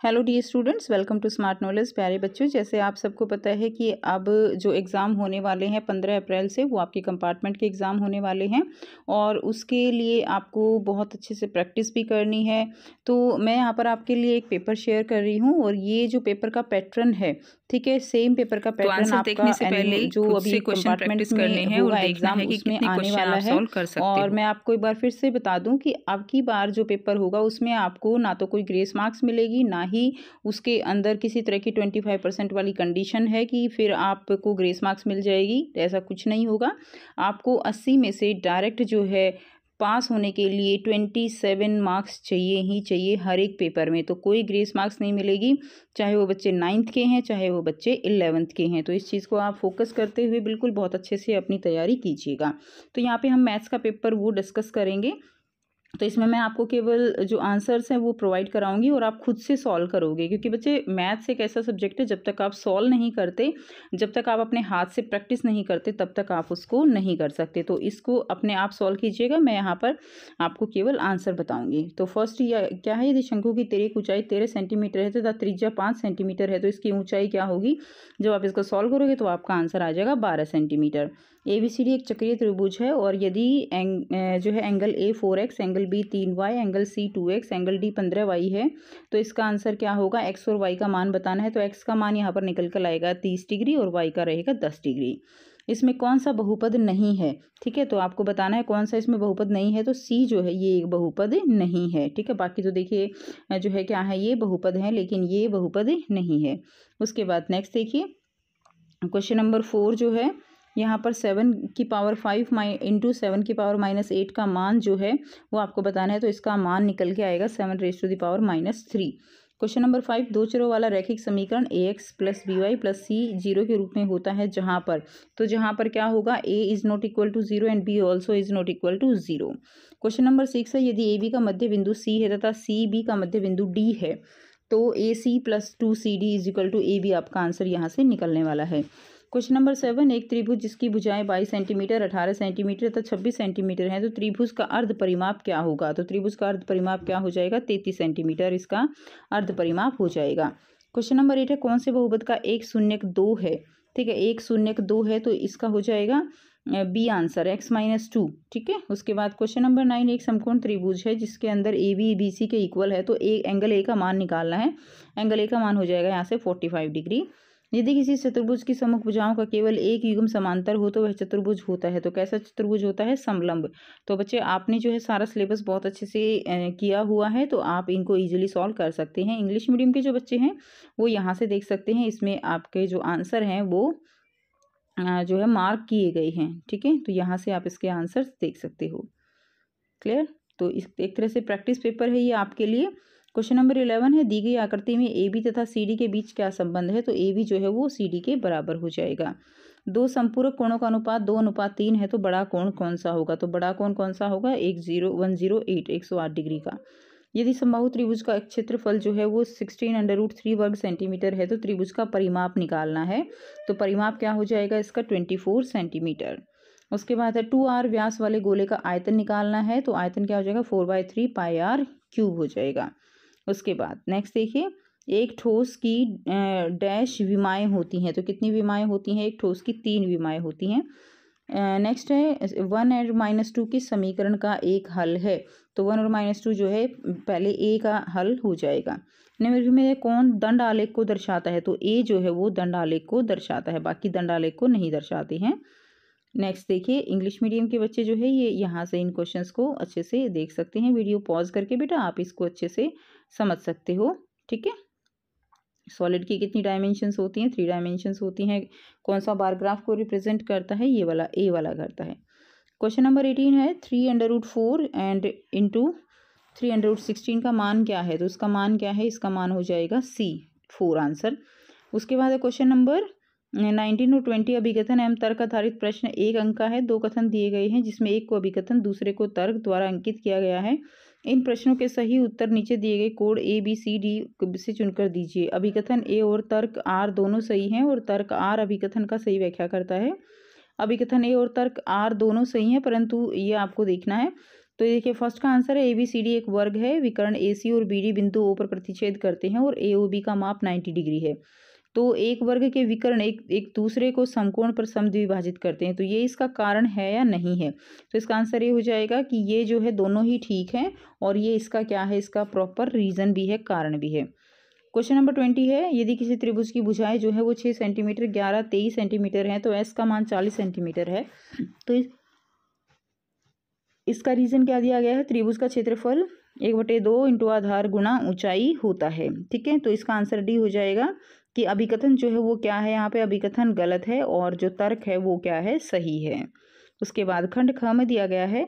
Hello dear students, welcome to smart knowledge. प्यारे बच्चों, जैसे आप सबको पता है कि अब जो एग्ज़ाम होने वाले हैं 15 अप्रैल से, वो आपके कंपार्टमेंट के एग्ज़ाम होने वाले हैं और उसके लिए आपको बहुत अच्छे से प्रैक्टिस भी करनी है। तो मैं यहाँ पर आपके लिए एक पेपर शेयर कर रही हूँ और ये जो पेपर का पैटर्न है, ठीक है, सेम पेपर का पैटर्न आंसर देखने आपका से पहले जो खुद अभी से क्वेश्चन कंपार्टमेंट प्रैक्टिस करने में हैं और होगा देखना एग्ज़ाम, है कि उसमें कितने आने क्वेश्चन वाला आप है। सॉल्व कर सकते और हो। मैं आपको एक बार फिर से बता दूं कि अब की बार जो पेपर होगा उसमें आपको ना तो कोई ग्रेस मार्क्स मिलेगी, ना ही उसके अंदर किसी तरह की 25% वाली कंडीशन है कि फिर आपको ग्रेस मार्क्स मिल जाएगी। ऐसा कुछ नहीं होगा। आपको 80 में से डायरेक्ट जो है पास होने के लिए 27 मार्क्स चाहिए ही चाहिए हर एक पेपर में। तो कोई ग्रेस मार्क्स नहीं मिलेगी, चाहे वो बच्चे 9th के हैं, चाहे वो बच्चे 11th के हैं। तो इस चीज़ को आप फोकस करते हुए बिल्कुल बहुत अच्छे से अपनी तैयारी कीजिएगा। तो यहाँ पे हम मैथ्स का पेपर वो डिस्कस करेंगे। तो इसमें मैं आपको केवल जो आंसर्स हैं वो प्रोवाइड कराऊंगी और आप खुद से सॉल्व करोगे, क्योंकि बच्चे मैथ्स एक ऐसा सब्जेक्ट है, जब तक आप सॉल्व नहीं करते, जब तक आप अपने हाथ से प्रैक्टिस नहीं करते, तब तक आप उसको नहीं कर सकते। तो इसको अपने आप सॉल्व कीजिएगा। मैं यहाँ पर आपको केवल आंसर बताऊंगी। तो फर्स्ट क्या है, यदि शंकु की तिर्यक ऊंचाई 13 सेंटीमीटर है तथा त्रिज्या 5 सेंटीमीटर है, तो इसकी ऊंचाई क्या होगी? जब आप इसको सॉल्व करोगे तो आपका आंसर आ जाएगा 12 सेंटीमीटर। ABCD एक चक्रीय त्रिभुज है और यदि जो है angle A 4x, angle B 3y, angle C 2x, angle D 15y है, तो इसका आंसर क्या होगा? x और y का मान बताना है। तो x का मान यहाँ पर निकल कर आएगा 30 डिग्री और y का रहेगा 10 डिग्री। इसमें कौन सा बहुपद नहीं है? ठीक है, तो आपको बताना है कौन सा इसमें बहुपद नहीं है। तो C जो है ये एक बहुपद नहीं है। ठीक है, बाकी तो देखिए जो है क्या है, ये बहुपद है, लेकिन ये बहुपद नहीं है। उसके बाद नेक्स्ट देखिए, क्वेश्चन नंबर 4 जो है, यहाँ पर 7 की पावर 5 इंटू 7 की पावर -8 का मान जो है वो आपको बताना है। तो इसका मान निकल के आएगा 7 raise to the power -3। Question number 5, दो चरों वाला रैखिक समीकरण ax plus by plus c 0 के रूप में होता है जहाँ पर, तो जहाँ पर क्या होगा? a is not equal to 0 and b also is not equal to 0। Question number 6 है, यदि ab का मध्य बिंदु c है तथा cb का मध्य बिंदु d है, तो AC plus 2CD is equal to AB आपका आंसर यहाँ से निकलने वाला है। क्वेश्चन नंबर 7, एक त्रिभुज जिसकी भुजाएं 22 सेंटीमीटर, 18 सेंटीमीटर तथा 26 सेंटीमीटर है, तो त्रिभुज का अर्ध परिमाप क्या होगा? तो त्रिभुज का अर्ध परिमाप क्या हो जाएगा? 33 सेंटीमीटर इसका अर्ध परिमाप हो जाएगा। क्वेश्चन नंबर 8 है, कौन से बहुपद का 1 शून्यक 2 है? ठीक है, 1 शून्यक 2 है, तो इसका हो जाएगा बी आंसर x-2। ठीक है, उसके बाद क्वेश्चन नंबर 9, एक समकोण त्रिभुज है जिसके अंदर AB BC के इक्वल है, तो एंगल A का मान निकालना है। एंगल A का मान हो जाएगा यहाँ से 45 डिग्री। यदि किसी चतुर्भुज की सम्मुख भुजाओं का केवल एक युग्म समांतर हो तो वह चतुर्भुज होता है। तो कैसा चतुर्भुज होता है? समलंब। तो बच्चे आपने जो है सारा सिलेबस बहुत अच्छे से किया हुआ है, तो आप इनको इजीली सॉल्व कर सकते हैं। इंग्लिश मीडियम के जो बच्चे हैं वो यहाँ से देख सकते हैं, इसमें आपके जो आंसर हैं वो जो है मार्क किए गए हैं। ठीक है, तो यहाँ से आप इसके आंसर्स देख सकते हो। क्लियर? तो इस एक तरह से प्रैक्टिस पेपर है ये आपके लिए। क्वेश्चन नंबर 11 है, दी गई आकृति में AB तथा CD के बीच क्या संबंध है? तो AB जो है वो CD के बराबर हो जाएगा। दो संपूरक कोणों का अनुपात 2:3 है, तो बड़ा कोण कौन सा होगा? तो बड़ा कोण कौन सा होगा? 108 108 डिग्री का। यदि समबाहु त्रिभुज का क्षेत्रफल जो है वो 16√3 वर्ग सेंटीमीटर है, तो त्रिभुज का परिमाप निकालना है। तो परिमाप क्या हो जाएगा इसका? 24 सेंटीमीटर। उसके बाद है 2r व्यास वाले गोले का आयतन निकालना है, तो आयतन क्या हो जाएगा? 4/3 πr³ हो जाएगा। उसके बाद नेक्स्ट देखिए, एक ठोस की डैश विमाएँ होती हैं, तो कितनी विमाएँ होती हैं? एक ठोस की 3 विमाएँ होती हैं। नेक्स्ट है 1 और -2 की समीकरण का एक हल है, तो 1 और -2 जो है पहले A का हल हो जाएगा। निम्नलिखित में कौन दंड आलेख को दर्शाता है? तो A जो है वो दंड आलेख को दर्शाता है, बाकी दंड आलेख को नहीं दर्शाते हैं। नेक्स्ट देखिए, इंग्लिश मीडियम के बच्चे जो है ये यहाँ से इन क्वेश्चंस को अच्छे से देख सकते हैं। वीडियो पॉज करके बेटा आप इसको अच्छे से समझ सकते हो। ठीक है, सॉलिड की कितनी डायमेंशंस होती हैं? 3 डायमेंशंस होती हैं। कौन सा बार ग्राफ को रिप्रेजेंट करता है? ये वाला A वाला करता है। क्वेश्चन नंबर 18 है, 3√4 एंड इंटू 3√16 का मान क्या है? तो उसका मान क्या है? इसका मान हो जाएगा C 4 आंसर। उसके बाद है क्वेश्चन नंबर 19 और 20, अभिकथन एवं तर्क आधारित प्रश्न, एक अंक का है। 2 कथन दिए गए हैं जिसमें एक को अभिकथन दूसरे को तर्क द्वारा अंकित किया गया है। इन प्रश्नों के सही उत्तर नीचे दिए गए कोड ABCD से चुनकर दीजिए। अभिकथन A और तर्क R दोनों सही हैं और तर्क R अभिकथन का सही व्याख्या करता है। अभिकथन A और तर्क R दोनों सही हैं, परंतु ये आपको देखना है तो देखिए फर्स्ट का आंसर है ABCD एक वर्ग है, विकर्ण AC और BD बिंदु O पर प्रतिच्छेद करते हैं और AOB का माप 90 डिग्री है। तो एक वर्ग के विकर्ण एक दूसरे को समकोण पर समद्विभाजित करते हैं, तो ये इसका कारण है या नहीं है? तो इसका आंसर ये हो जाएगा कि ये जो है दोनों ही ठीक हैं और ये इसका क्या है, इसका प्रॉपर रीज़न भी है, कारण भी है। क्वेश्चन नंबर 20 है, यदि किसी त्रिभुज की भुजाएं जो है वो 6 सेंटीमीटर 11 23 सेंटीमीटर है तो S का मान 40 सेंटीमीटर है। तो इसका रीज़न क्या दिया गया है, त्रिभुज का क्षेत्रफल 1/2 इंटू आधार गुणा ऊंचाई होता है। ठीक है, तो इसका आंसर डी हो जाएगा कि अभिकथन जो है वो क्या है, यहाँ पे अभिकथन गलत है और जो तर्क है वो क्या है, सही है। उसके बाद खंड ख में दिया गया है,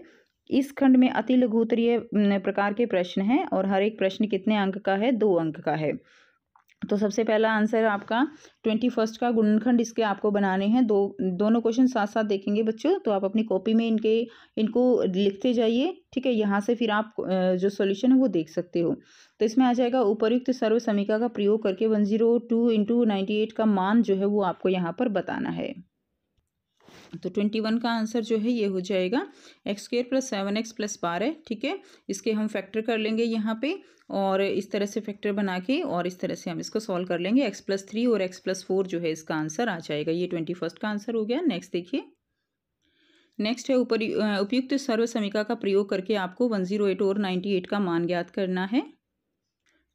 इस खंड में अति लघुत्तरीय प्रकार के प्रश्न हैं और हर एक प्रश्न कितने अंक का है, 2 अंक का है। तो सबसे पहला आंसर आपका 21 का गुणनखंड इसके आपको बनाने हैं। दोनों क्वेश्चन साथ साथ देखेंगे बच्चों, तो आप अपनी कॉपी में इनको लिखते जाइए। ठीक है, यहाँ से फिर आप जो सॉल्यूशन है वो देख सकते हो। तो इसमें आ जाएगा उपर्युक्त सर्व समीकरण का प्रयोग करके 102 इंटू 98 का मान जो है वो आपको यहाँ पर बताना है। तो 21 का आंसर जो है ये हो जाएगा x² + 7x + 12। ठीक है, इसके हम फैक्टर कर लेंगे यहाँ पे और इस तरह से फैक्टर बना के और इस तरह से हम इसको सॉल्व कर लेंगे। x + 3 और x + 4 जो है इसका आंसर आ जाएगा। ये 21 का आंसर हो गया। नेक्स्ट देखिए, नेक्स्ट है उपयुक्त सर्व समीकरण का प्रयोग करके आपको 108 और 98 का मान ज्ञात करना है।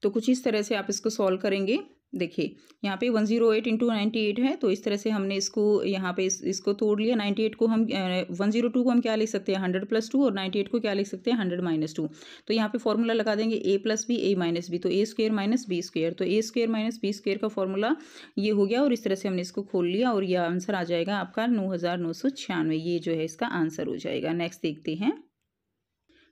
तो कुछ इस तरह से आप इसको सॉल्व करेंगे। देखिए यहाँ पे 108 इंटू 98 है, तो इस तरह से हमने इसको यहाँ पे इसको तोड़ लिया। 98 को हम 102 को हम क्या लिख सकते हैं, 100 + 2 और 98 को क्या लिख सकते हैं, 100 - 2। तो यहाँ पे फॉर्मूला लगा देंगे a + b a - b, तो a² - b²। तो a² - b² का फॉर्मूला ये हो गया और इस तरह से हमने इसको खोल लिया और यह आंसर आ जाएगा आपका 9996। ये जो है इसका आंसर हो जाएगा। नेक्स्ट देखते हैं।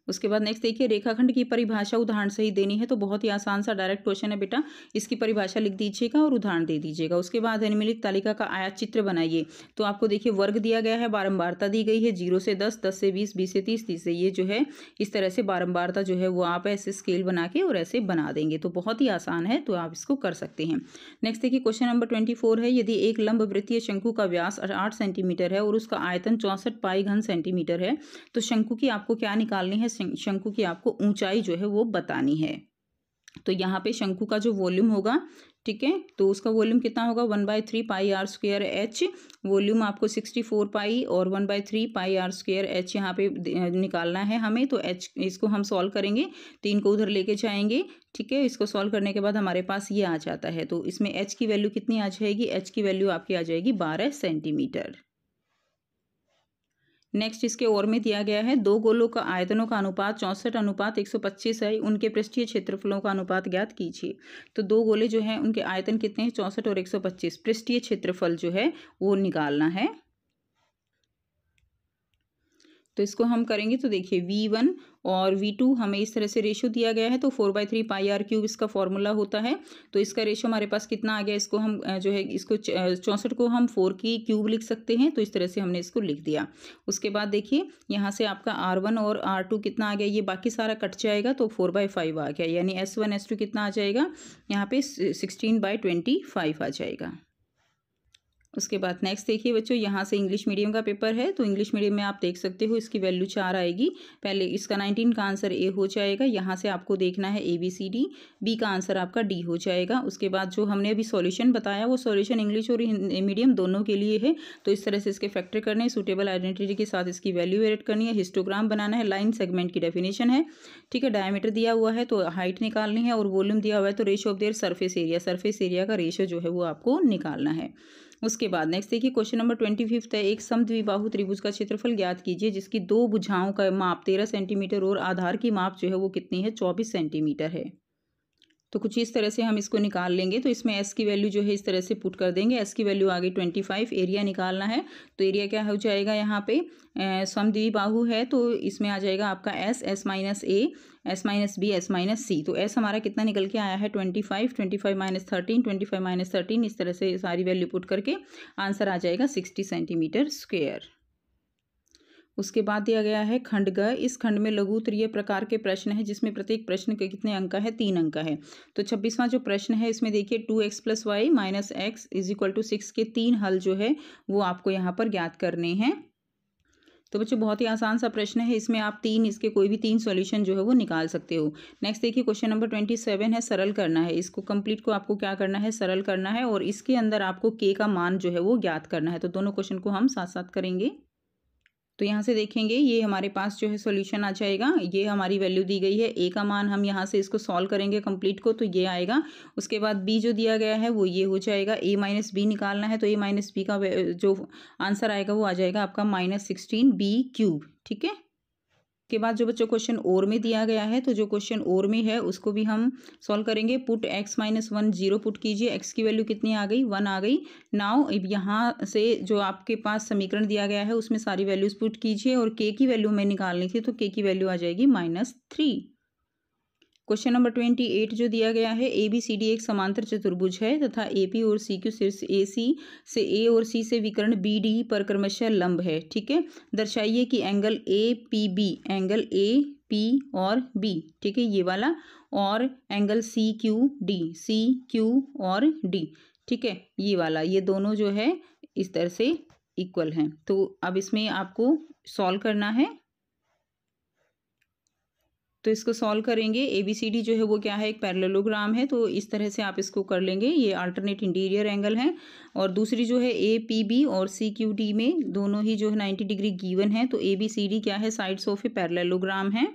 उसके बाद नेक्स्ट देखिए, रेखाखंड की परिभाषा उदाहरण सही देनी है। तो बहुत ही आसान सा डायरेक्ट क्वेश्चन है बेटा, इसकी परिभाषा लिख दीजिएगा और उदाहरण दे दीजिएगा। उसके बाद निम्नलिखित तालिका का आयत चित्र बनाइए। तो आपको देखिए वर्ग दिया गया है, बारंबारता दी गई है 0 से 10, 10 से 20, 20 से 30, 30 से ये जो है इस तरह से बारंबारता जो है वो आप ऐसे स्केल बना के और ऐसे बना देंगे। तो बहुत ही आसान है, तो आप इसको कर सकते हैं। नेक्स्ट देखिए, क्वेश्चन नंबर 24 है, यदि एक लंब वृत्तीय शंकु का व्यास 8 सेंटीमीटर है और उसका आयतन 64 पाई घन सेंटीमीटर है, तो शंकु की आपको क्या निकालनी है, शंकु की आपको ऊंचाई जो है वो बतानी है। तो यहाँ पे शंकु का जो वॉल्यूम होगा, ठीक है, तो उसका वॉल्यूम कितना होगा, 1/3 पाई r² h। वॉल्यूम आपको 64 पाई और 1/3 पाई r² h यहाँ पे निकालना है हमें। तो h इसको हम सॉल्व करेंगे, 3 को उधर लेके जाएंगे। ठीक है, इसको सॉल्व करने के बाद हमारे पास ये आ जाता है। तो इसमें h की वैल्यू कितनी आ जाएगी, h की वैल्यू आपकी आ जाएगी 12 सेंटीमीटर। नेक्स्ट इसके और में दिया गया है, 2 गोलों का आयतनों का अनुपात 64:125 है, उनके पृष्ठीय क्षेत्रफलों का अनुपात ज्ञात कीजिए। तो 2 गोले जो हैं उनके आयतन कितने हैं, 64 और 125, पृष्ठीय क्षेत्रफल जो है वो निकालना है। तो इसको हम करेंगे। तो देखिए V1 और V2 हमें इस तरह से रेशो दिया गया है, तो 4/3 पाई r³ इसका फॉर्मूला होता है। तो इसका रेशो हमारे पास कितना आ गया, इसको हम जो है इसको 64 को हम 4 की क्यूब लिख सकते हैं। तो इस तरह से हमने इसको लिख दिया। उसके बाद देखिए यहाँ से आपका R1 और R2 कितना आ गया, ये बाकी सारा कट जाएगा तो 4/5 आ गया, यानी S1 S2 कितना आ जाएगा, यहाँ पे 16/25 आ जाएगा। उसके बाद नेक्स्ट देखिए बच्चों, यहाँ से इंग्लिश मीडियम का पेपर है। तो इंग्लिश मीडियम में आप देख सकते हो इसकी वैल्यू 4 आएगी। पहले इसका 19 का आंसर ए हो जाएगा। यहाँ से आपको देखना है ABCD, बी का आंसर आपका डी हो जाएगा। उसके बाद जो हमने अभी सॉल्यूशन बताया वो सॉल्यूशन इंग्लिश और मीडियम दोनों के लिए है। तो इस तरह से इसके फैक्टर करने, सूटेबल आइडेंटिटी के साथ इसकी वैल्यू एड करनी है, हिस्टोग्राम बनाना है, लाइन सेगमेंट की डेफिनेशन है। ठीक है, डायमीटर दिया हुआ है तो हाइट निकालनी है और वॉल्यूम दिया हुआ है तो ratio of their surface area का रेशो जो है वो आपको निकालना है। उसके बाद नेक्स्ट देखिए, क्वेश्चन नंबर 25 है, एक समद्विबाहु त्रिभुज का क्षेत्रफल ज्ञात कीजिए जिसकी 2 भुजाओं का माप 13 सेंटीमीटर और आधार की माप जो है वो कितनी है, 24 सेंटीमीटर है। तो कुछ इस तरह से हम इसको निकाल लेंगे। तो इसमें S की वैल्यू जो है इस तरह से पुट कर देंगे। S की वैल्यू आ गई 25, एरिया निकालना है। तो एरिया क्या हो जाएगा, यहाँ पे समद्विबाहु है तो इसमें आ जाएगा आपका S - A, S - B, S - C। तो S हमारा कितना निकल के आया है, 25, 25 - 13, 25 - 13, इस तरह से सारी वैल्यू पुट करके आंसर आ जाएगा 60 सेंटीमीटर स्क्वेयर। उसके बाद दिया गया है खंड ग। इस खंड में लघु उत्तरीय प्रकार के प्रश्न है जिसमें प्रत्येक प्रश्न के कितने अंक है, 3 अंक है। तो 26वां जो प्रश्न है इसमें देखिए 2x + y - x = 6 के 3 हल जो है वो आपको यहाँ पर ज्ञात करने हैं। तो बच्चों बहुत ही आसान सा प्रश्न है, इसमें आप इसके कोई भी 3 सॉल्यूशन जो है वो निकाल सकते हो। नेक्स्ट देखिए क्वेश्चन नंबर 27 है, सरल करना है। इसको कंप्लीट को आपको क्या करना है, सरल करना है और इसके अंदर आपको के का मान जो है वो ज्ञात करना है। तो दोनों क्वेश्चन को हम साथ साथ करेंगे। तो यहाँ से देखेंगे ये हमारे पास जो है सॉल्यूशन आ जाएगा। ये हमारी वैल्यू दी गई है, ए का मान हम यहाँ से इसको सॉल्व करेंगे कंप्लीट को, तो ये आएगा। उसके बाद बी जो दिया गया है वो ये हो जाएगा, ए माइनस बी निकालना है, तो ए माइनस बी का जो आंसर आएगा वो आ जाएगा आपका -16b³। ठीक है। के बाद जो बच्चों क्वेश्चन और में दिया गया है, तो जो क्वेश्चन और में है उसको भी हम सॉल्व करेंगे। पुट x माइनस 1 0 पुट कीजिए। x की वैल्यू कितनी आ गई, 1 आ गई। नाउ अब यहाँ से जो आपके पास समीकरण दिया गया है उसमें सारी वैल्यूज पुट कीजिए और k की वैल्यू हमें निकालनी थी, तो k की वैल्यू आ जाएगी -3। क्वेश्चन नंबर 28 जो दिया गया है, ए बी सी डी एक समांतर चतुर्भुज है तथा ए पी और सी क्यू शीर्ष ए सी से ए और सी से विकर्ण बी डी पर क्रमशः लंब है। ठीक है। दर्शाइए कि एंगल एंगल ए पी और बी, ठीक है, ये वाला, और एंगल सी क्यू और डी, ठीक है, ये वाला, ये दोनों जो है इस तरह से इक्वल हैं। तो अब इसमें आपको सॉल्व करना है। तो इसको सॉल्व करेंगे। ए बी सी डी जो है वो क्या है, एक पैरेललोग्राम है, तो इस तरह से आप इसको कर लेंगे। ये अल्टरनेट इंटीरियर एंगल है। और दूसरी जो है ए पी बी और सी क्यू डी में दोनों ही जो है 90 डिग्री गिवन है। तो ए बी सी डी क्या है, साइड्स ऑफ ए पैरेललोग्राम है।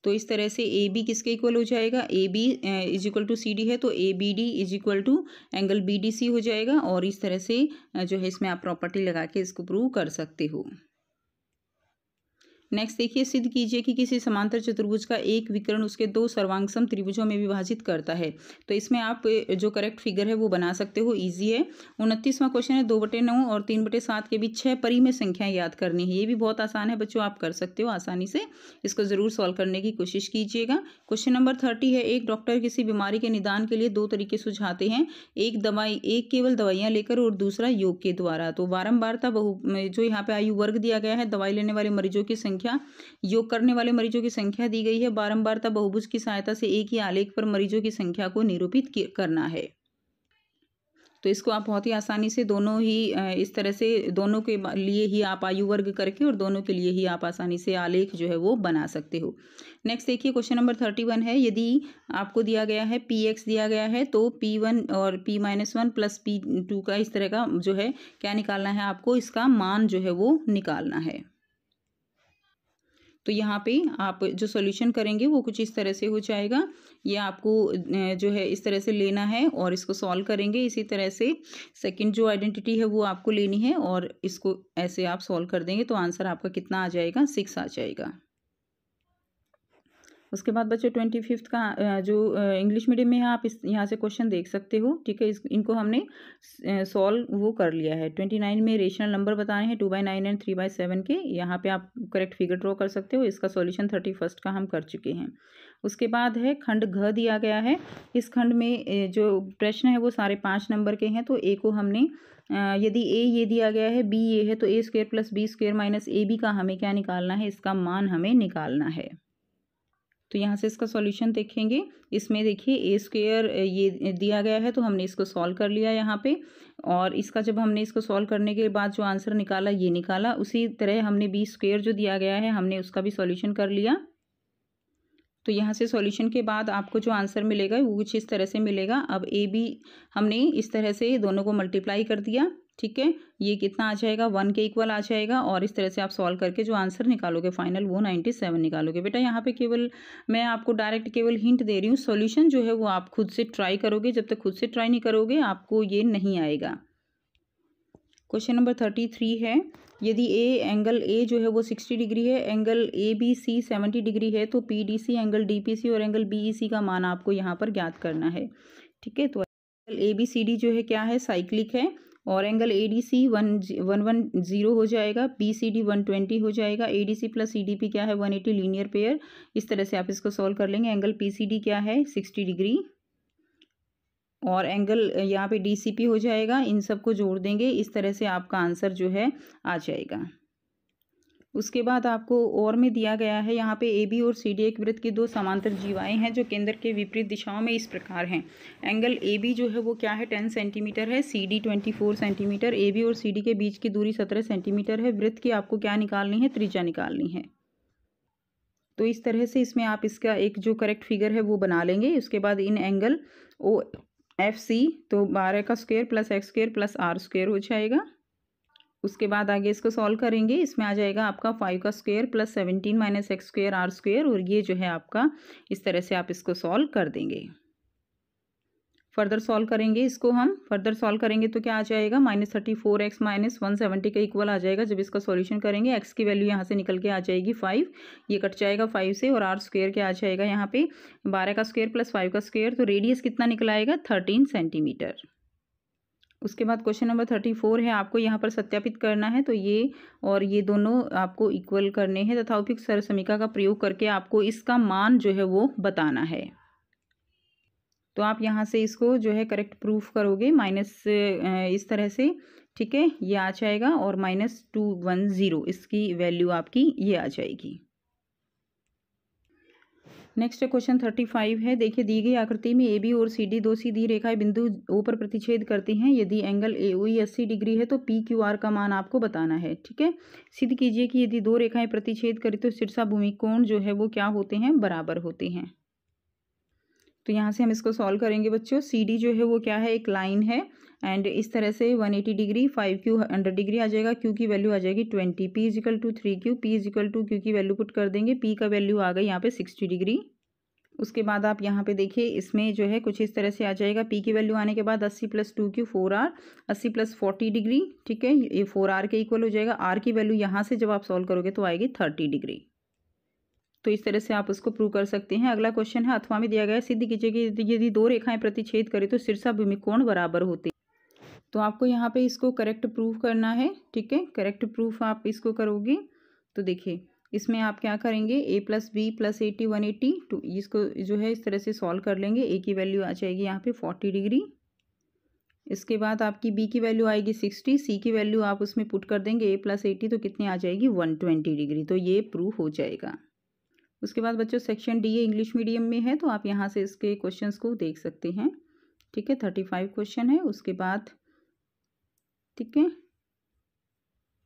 तो इस तरह से ए बी किसके इक्वल हो जाएगा, A B is equal to C D है, तो A B D is equal to angle B D C हो जाएगा। और इस तरह से जो है इसमें आप प्रॉपर्टी लगा के इसको प्रूव कर सकते हो। नेक्स्ट देखिए, सिद्ध कीजिए कि किसी समांतर चतुर्भुज का एक विकर्ण उसके 2 सर्वांगसम त्रिभुजों में विभाजित करता है। तो इसमें आप जो करेक्ट फिगर है वो बना सकते हो, इजी है। 29वां क्वेश्चन है, 2/9 और 3/7 के बीच 6 परिमेय संख्याएं याद करनी है। ये भी बहुत आसान है बच्चों, आप कर सकते हो आसानी से। इसको जरूर सॉल्व करने की कोशिश कीजिएगा। क्वेश्चन नंबर 30 है, एक डॉक्टर किसी बीमारी के निदान के लिए 2 तरीके सुझाते हैं, एक केवल दवाइयाँ लेकर और दूसरा योग के द्वारा। तो बारंबारता जो यहाँ पे आयु वर्ग दिया गया है, दवाई लेने वाले मरीजों की संख्या, योग करने वाले मरीजों की संख्या दी गई है। बारंबारता बहुभुज की सहायता से एक ही आलेख पर मरीजों की संख्या को निरूपित करना है। तो इसको आप बहुत ही आसानी से दोनों ही इस तरह से दोनों के लिए ही आप आयु वर्ग करके और दोनों के लिए ही आप आसानी से आलेख जो है वो बना सकते हो। नेक्स्ट देखिए, क्वेश्चन नंबर 31 है, यदि आपको दिया गया है px दिया गया है, तो p1 और p-1 प्लस p2 का इस तरह का जो है क्या निकालना है, आपको इसका मान जो है वो निकालना है। तो यहाँ पे आप जो सॉल्यूशन करेंगे वो कुछ इस तरह से हो जाएगा। ये आपको जो है इस तरह से लेना है और इसको सॉल्व करेंगे। इसी तरह से सेकंड जो आइडेंटिटी है वो आपको लेनी है और इसको ऐसे आप सॉल्व कर देंगे तो आंसर आपका कितना आ जाएगा, 6 आ जाएगा। उसके बाद बच्चों 25 का जो इंग्लिश मीडियम में है, आप इस यहाँ से क्वेश्चन देख सकते हो। ठीक है, इनको हमने सॉल्व वो कर लिया है। 29 में रेशनल नंबर बताए हैं 2/9 एंड 3/7 के। यहाँ पे आप करेक्ट फिगर ड्रॉ कर सकते हो। इसका सॉल्यूशन 31 का हम कर चुके हैं। उसके बाद है खंड घ दिया गया है। इस खंड में जो प्रश्न है वो सारे 5 नंबर के हैं। तो ए को हमने यदि ए ये दिया गया है, बी ये है, तो a square plus b square minus a b का हमें क्या निकालना है, इसका मान हमें निकालना है। तो यहाँ से इसका सॉल्यूशन देखेंगे। इसमें देखिए ए स्क्वायर ये दिया गया है तो हमने इसको सॉल्व कर लिया यहाँ पे, और इसका जब हमने इसको सॉल्व करने के बाद जो आंसर निकाला ये निकाला। उसी तरह हमने बी स्क्वायर जो दिया गया है हमने उसका भी सॉल्यूशन कर लिया। तो यहाँ से सॉल्यूशन के बाद आपको जो आंसर मिलेगा वो कुछ इस तरह से मिलेगा। अब ए बी हमने इस तरह से दोनों को मल्टीप्लाई कर दिया। ठीक है, ये कितना आ जाएगा, 1 के इक्वल आ जाएगा। और इस तरह से आप सॉल्व करके जो आंसर निकालोगे फाइनल वो 97 निकालोगे। बेटा यहाँ पे केवल मैं आपको डायरेक्ट केवल हिंट दे रही हूँ। सॉल्यूशन जो है वो आप खुद से ट्राई करोगे, जब तक खुद से ट्राई नहीं करोगे आपको ये नहीं आएगा। क्वेश्चन नंबर 33 है, यदि एंगल ए जो है वो 60 डिग्री है, angle A B C 70 degree है, तो P D C, angle D P C और एंगल बी ई सी का मान आपको यहाँ पर ज्ञात करना है। ठीक है, तो angle A B C D जो है क्या है, साइक्लिक है, और एंगल ए डी सी 110 हो जाएगा, बी सी डी 120 हो जाएगा, A D C plus C D P क्या है 180 लीनियर पेयर। इस तरह से आप इसको सॉल्व कर लेंगे। एंगल पी सी डी क्या है 60 डिग्री, और एंगल यहाँ पे डी सी पी हो जाएगा। इन सब को जोड़ देंगे, इस तरह से आपका आंसर जो है आ जाएगा। उसके बाद आपको और में दिया गया है यहाँ पे ए बी और सी डी एक वृत्त की दो समांतर जीवाएं हैं जो केंद्र के विपरीत दिशाओं में इस प्रकार हैं। एंगल ए बी जो है वो क्या है 10 सेंटीमीटर है, C D 24 centimetre. A B और सी डी के बीच की दूरी 17 सेंटीमीटर है। वृत्त की आपको क्या निकालनी है, त्रिज्या निकालनी है। तो इस तरह से इसमें आप इसका एक जो करेक्ट फिगर है वो बना लेंगे। उसके बाद इन एंगल ओ एफ सी तो 12 का square plus x square plus r square हो जाएगा। उसके बाद आगे इसको सॉल्व करेंगे। इसमें आ जाएगा आपका 5 का square plus 17 minus x square r square, और ये जो है आपका इस तरह से आप इसको सॉल्व कर देंगे। फर्दर सॉल्व करेंगे इसको हम फर्दर सॉल्व करेंगे तो क्या आ जाएगा, -34x माइनस 170 का इक्वल आ जाएगा। जब इसका सॉल्यूशन करेंगे x की वैल्यू यहाँ से निकल के आ जाएगी 5, ये कट जाएगा 5 से, और आर स्क्वायर क्या आ जाएगा यहाँ पे 12 का स्क्वायर प्लस 5 का स्क्वायर, तो रेडियस कितना निकला आएगा 13 सेंटीमीटर। उसके बाद क्वेश्चन नंबर 34 है, आपको यहाँ पर सत्यापित करना है। तो ये और ये दोनों आपको इक्वल करने हैं तथा उपयुक्त सरसमीका का प्रयोग करके आपको इसका मान जो है वो बताना है। तो आप यहाँ से इसको जो है करेक्ट प्रूफ करोगे माइनस इस तरह से, ठीक है, ये आ जाएगा, और -210 इसकी वैल्यू आपकी ये आ जाएगी। नेक्स्ट क्वेश्चन 35 है। देखिए, दी गई आकृति में ए बी और सी डी दो सीधी रेखाएं बिंदु ओ पर प्रतिच्छेद करती हैं। यदि एंगल ए ओ 80 डिग्री है तो पी क्यू आर का मान आपको बताना है। ठीक है, सिद्ध कीजिए कि यदि दो रेखाएं प्रतिच्छेद करें तो शीर्षा भूमि कोण जो है वो क्या होते हैं, बराबर होते हैं। तो यहाँ से हम इसको सॉल्व करेंगे बच्चों। सी डी जो है वो क्या है, एक लाइन है, एंड इस तरह से 180 डिग्री, 5 क्यू 100 डिग्री आ जाएगा। क्यू की वैल्यू आ जाएगी 20, P is equal to 3 Q, P is equal to Q की वैल्यू पुट कर देंगे, पी का वैल्यू आ गई यहाँ पे 60 डिग्री। उसके बाद आप यहाँ पे देखिए इसमें जो है कुछ इस तरह से आ जाएगा। पी की वैल्यू आने के बाद 80 + 2 क्यू 4R, 80 + 40 डिग्री, ठीक है, ये 4R के इक्वल हो जाएगा। आर की वैल्यू यहाँ से जब आप सॉल्व करोगे तो आएगी 30 डिग्री। तो इस तरह से आप उसको प्रूव कर सकते हैं। अगला क्वेश्चन है, अथवा में दिया गया है, सिद्ध कीजिए कि यदि दो रेखाएं प्रतिच्छेद करें तो शीर्षा भूमि कोण बराबर होते हैं। तो आपको यहाँ पे इसको करेक्ट प्रूफ करना है। ठीक है, करेक्ट प्रूफ आप इसको करोगे तो देखिए इसमें आप क्या करेंगे, a + b + 80 180, तो इसको जो है इस तरह से सॉल्व कर लेंगे। a की वैल्यू आ जाएगी यहाँ पे 40 डिग्री। इसके बाद आपकी b की वैल्यू आएगी 60, c की वैल्यू आप उसमें पुट कर देंगे a + 80, तो कितनी आ जाएगी 120 डिग्री। तो ये प्रूफ हो जाएगा। उसके बाद बच्चों सेक्शन डी है, इंग्लिश मीडियम में है, तो आप यहाँ से इसके क्वेश्चंस को देख सकते हैं। ठीक है, 35 क्वेश्चन है। उसके बाद ठीक है,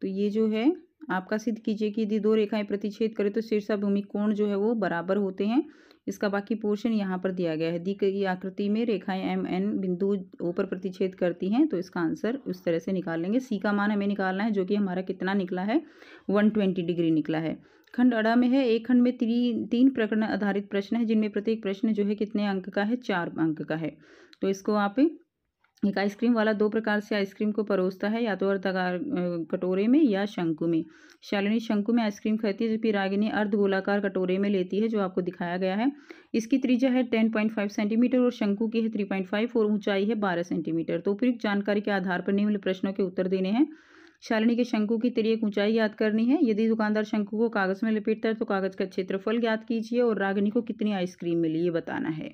तो ये जो है आपका सिद्ध कीजिए कि यदि दो रेखाएं प्रतिच्छेद करें तो शीर्षा भूमि कोण जो है वो बराबर होते हैं। इसका बाकी पोर्शन यहाँ पर दिया गया है। दी गई आकृति में रेखाएं एम एन बिंदु ओ पर प्रतिच्छेद करती हैं, तो इसका आंसर उस तरह से निकालेंगे। सी का मान हमें निकालना है, जो कि हमारा कितना निकला है, 120 डिग्री निकला है। खंड अड़ा में है, एक खंड में तीन प्रकरण आधारित प्रश्न है, जिनमें प्रत्येक प्रश्न जो है कितने अंक का है, 4 अंक का है। तो इसको आप एक आइसक्रीम वाला दो प्रकार से आइसक्रीम को परोसता है, या तो अर्धगार कटोरे में या शंकु में। शालिनी शंकु में आइसक्रीम खाती है, जबकि रागिनी अर्ध गोलाकार कटोरे में लेती है, जो आपको दिखाया गया है। इसकी त्रिज्या है 10.5 सेंटीमीटर और शंकु की है 3.5 और ऊंचाई है 12 सेंटीमीटर। तो उपयुक्त जानकारी के आधार पर निम्न प्रश्नों के उत्तर देने हैं। शालिनी के शंकु की तिर्यक ऊंचाई याद करनी है। यदि दुकानदार शंकु को कागज में लपेटता है तो कागज का क्षेत्रफल ज्ञात कीजिए, और रागिनी को कितनी आइसक्रीम मिली ये बताना है।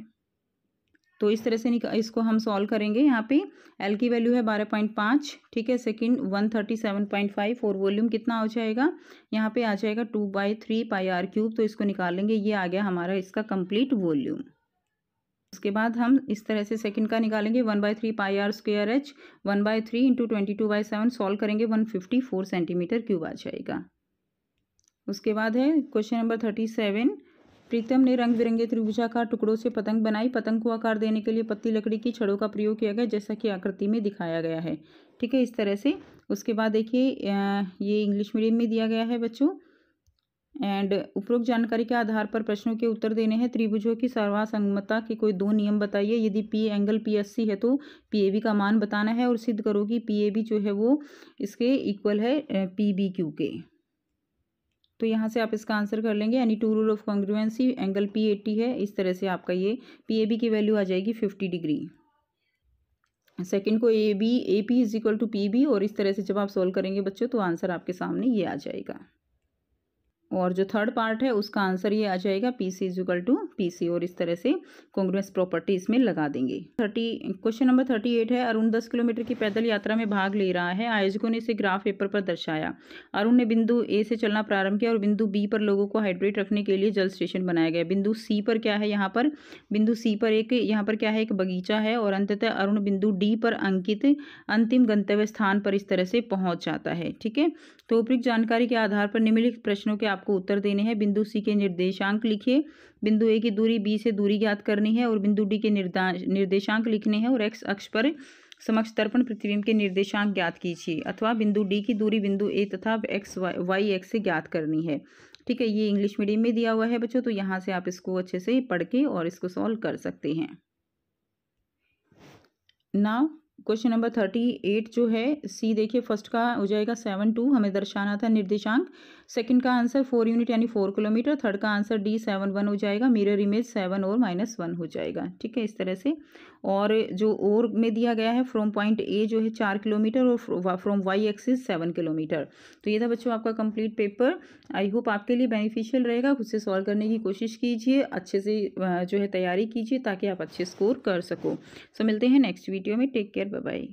तो इस तरह से इसको हम सॉल्व करेंगे। यहाँ पे एल की वैल्यू है 12.5, ठीक है, सेकंड 137.5, और वॉल्यूम कितना हो जाएगा, यहाँ पे आ जाएगा 2/3 πr³। तो इसको निकाल लेंगे, ये आ गया हमारा इसका कंप्लीट वॉल्यूम। उसके बाद हम इस तरह से सेकंड का निकालेंगे, 1/3 πr²h, 1/3 × 22/7 सॉल्व करेंगे, 154 सेंटीमीटर क्यूब आ जाएगा। उसके बाद है क्वेश्चन नंबर 37। प्रीतम ने रंग बिरंगे त्रिभुजाकार टुकड़ों से पतंग बनाई। पतंग को आकार देने के लिए पतली लकड़ी की छड़ों का प्रयोग किया गया, जैसा कि आकृति में दिखाया गया है। ठीक है, इस तरह से। उसके बाद देखिए ये इंग्लिश मीडियम में दिया गया है बच्चों, एंड उपरोक्त जानकारी के आधार पर प्रश्नों के उत्तर देने हैं। त्रिभुजों की सर्वासंगतता के कोई दो नियम बताइए। यदि पी एंगल PSC है तो PAB का मान बताना है, और सिद्ध करो कि PAB जो है वो इसके इक्वल है PBQ के। तो यहाँ से आप इसका आंसर कर लेंगे, यानी 2 rule of congruency, angle P80 है। इस तरह से आपका ये PAB की वैल्यू आ जाएगी 50 डिग्री। सेकंड को AP = PB, और इस तरह से जब आप सॉल्व करेंगे बच्चों तो आंसर आपके सामने ये आ जाएगा। और जो थर्ड पार्ट है उसका आंसर ये आ जाएगा PC is equal to PC, और इस तरह से कॉन्ग्रुएंस प्रॉपर्टी इसमें लगा देंगे। क्वेश्चन नंबर 38 है, अरुण 10 किलोमीटर की पैदल यात्रा में भाग ले रहा है। आयोजकों ने इसे ग्राफ पेपर पर दर्शाया। अरुण ने बिंदु A से चलना प्रारंभ किया और बिंदु B पर लोगों को हाइड्रेट रखने के लिए जल स्टेशन बनाया गया। बिंदु C पर क्या है, यहाँ पर बिंदु C पर यहाँ पर क्या है, एक बगीचा है, और अंततः अरुण बिंदु D पर अंकित अंतिम गंतव्य स्थान पर इस तरह से पहुंच जाता है। ठीक है, तो उपयुक्त जानकारी के आधार पर निम्नलिखित प्रश्नों के आपको उत्तर देने हैं। बिंदु C के निर्देशांक लिखिए, बिंदु A की दूरी B से दूरी ज्ञात करनी है और बिंदु D के निर्देशांक लिखने हैं, और एक्स अक्ष पर समक्ष दर्पण प्रतिबिंब के निर्देशांक ज्ञात कीजिए, अथवा बिंदु D की दूरी बिंदु A तथा y एक्स से ज्ञात करनी है। ठीक है, ये इंग्लिश मीडियम में दिया हुआ है बच्चों, तो यहाँ से आप इसको अच्छे से पढ़ के और इसको सॉल्व कर सकते हैं। नाउ क्वेश्चन नंबर 38 जो है C, देखिए फर्स्ट का हो जाएगा 7-2, हमें दर्शाना था निर्देशांक। सेकंड का आंसर 4 यूनिट यानी 4 किलोमीटर। थर्ड का आंसर D 7-1 हो जाएगा। मिरर इमेज 7 और -1 हो जाएगा। ठीक है, इस तरह से। और जो और में दिया गया है फ्रॉम पॉइंट A जो है 4 किलोमीटर और फ्रॉम y एक्सिस 7 किलोमीटर। तो ये था बच्चों आपका कंप्लीट पेपर। आई होप आपके लिए बेनिफिशियल रहेगा। खुद से सॉल्व करने की कोशिश कीजिए, अच्छे से जो है तैयारी कीजिए ताकि आप अच्छे स्कोर कर सको। सो मिलते हैं नेक्स्ट वीडियो में। Take care, bye bye.